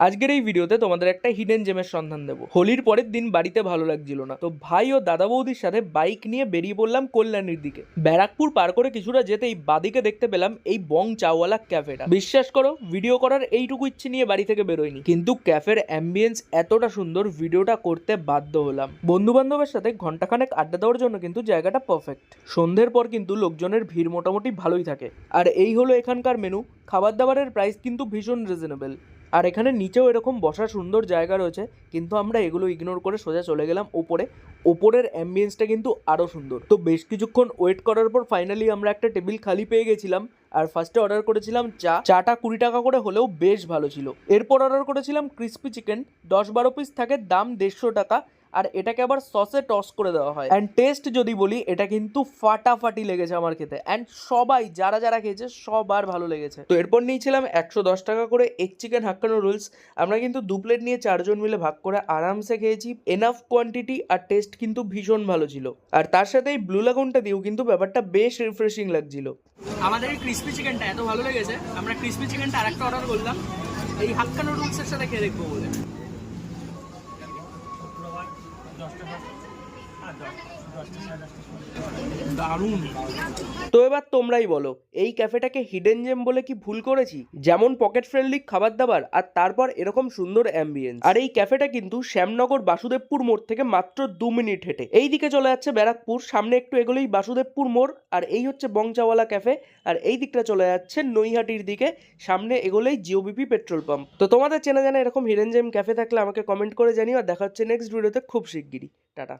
আজকের এই ভিডিওতে তোমাদের একটা হিডেন জেমের সন্ধান দেবো। হোলির পরের দিন বাড়িতে ভালো লাগছিল না, তো ভাই ও দাদা বৌদির সাথে বাইক নিয়ে বেরিয়ে পড়লাম কল্যাণীর দিকে। ব্যারাকপুর পার করে কিছুটা যেতেই বাদিকে দেখতে পেলাম এই বং চাওয়ালা ক্যাফেটা। বিশ্বাস করো, ভিডিও করার এইটুকু ইচ্ছে নিয়ে বাড়ি থেকে বেরোয়নি, কিন্তু ক্যাফের অ্যাম্বিয়েন্স এতটা সুন্দর, ভিডিওটা করতে বাধ্য হলাম। বন্ধু বান্ধবের সাথে ঘন্টাখানেক আড্ডা দেওয়ার জন্য কিন্তু জায়গাটা পারফেক্ট। সন্ধ্যের পর কিন্তু লোকজনের ভিড় মোটামুটি ভালোই থাকে। আর এই হলো এখানকার মেনু। খাবার দাবারের প্রাইস কিন্তু ভীষণ রিজনেবল। আর এখানে নিচেও এরকম বসার সুন্দর জায়গা রয়েছে, কিন্তু আমরা এগুলো ইগনোর করে সোজা চলে গেলাম ওপরে। ওপরের অ্যাম্বিয়েন্সটা কিন্তু আরও সুন্দর। তো বেশ কিছুক্ষণ ওয়েট করার পর ফাইনালি আমরা একটা টেবিল খালি পেয়ে গেছিলাম। আর ফার্স্টে অর্ডার করেছিলাম চাটা 20 টাকা করে হলেও বেশ ভালো ছিল। এরপর অর্ডার করেছিলাম ক্রিস্পি চিকেন, 10-12 পিস থাকে, দাম 150 টাকা। আর এটাকে আবার সসে টস করে দেওয়া হয়। অ্যান্ড টেস্ট যদি বলি, এটা কিন্তু ফাটাফাটি লেগেছে আমার খেতে। অ্যান্ড সবাই যারা যারা খেয়েছে সবার ভালো লেগেছে। তো এরপর নিয়েছিলাম 110 টাকা করে এগ চিকেন হাক্কা নুডলস। আমরা কিন্তু 2 প্লেট নিয়ে 4 জন মিলে ভাগ করে আরামসে খেয়েছি। এনাফ কোয়ান্টিটি, আর টেস্ট কিন্তু ভীষণ ভালো ছিল। আর তার সাথে এই ব্লু লাগুনটা দিয়েও কিন্তু ব্যাপারটা বেশ রিফ্রেশিং লাগছিল। আমাদের এই ক্রিস্পি চিকেনটা এত ভালো লেগেছে, আমরা ক্রিস্পি চিকেনটা আরেকটা অর্ডার করলাম এই হাক্কা নুডলসের সাথে খেয়ে দেখবো বলে। দারুণ। তো এবার তোমরাই বলো, এই ক্যাফেটাকে হিডেন জেম বলে কি ভুল করেছি? যেমন পকেট ফ্রেন্ডলি খাবার দাবার, আর তারপর এরকম সুন্দর অ্যাম্বিয়েন্স। আর এই ক্যাফেটা কিন্তু শ্যামনগর বাসুদেবপুর মোড় থেকে মাত্র 2 মিনিট হেঁটে। এই দিকে চলে যাচ্ছে ব্যারাকপুর, সামনে একটু এগোলেই বাসুদেবপুর মোড়, আর এই হচ্ছে বংচাওয়ালা ক্যাফে। আর এই দিকটা চলে যাচ্ছে নৈহাটির দিকে, সামনে এগোলেই জিওবিপি পেট্রোল পাম্প। তো তোমাদের চেনা জানা এরকম হিডেন জেম ক্যাফে থাকলে আমাকে কমেন্ট করে জানিও। আর দেখা হচ্ছে নেক্সট ভিডিওতে খুব শিগগিরই। টাটা।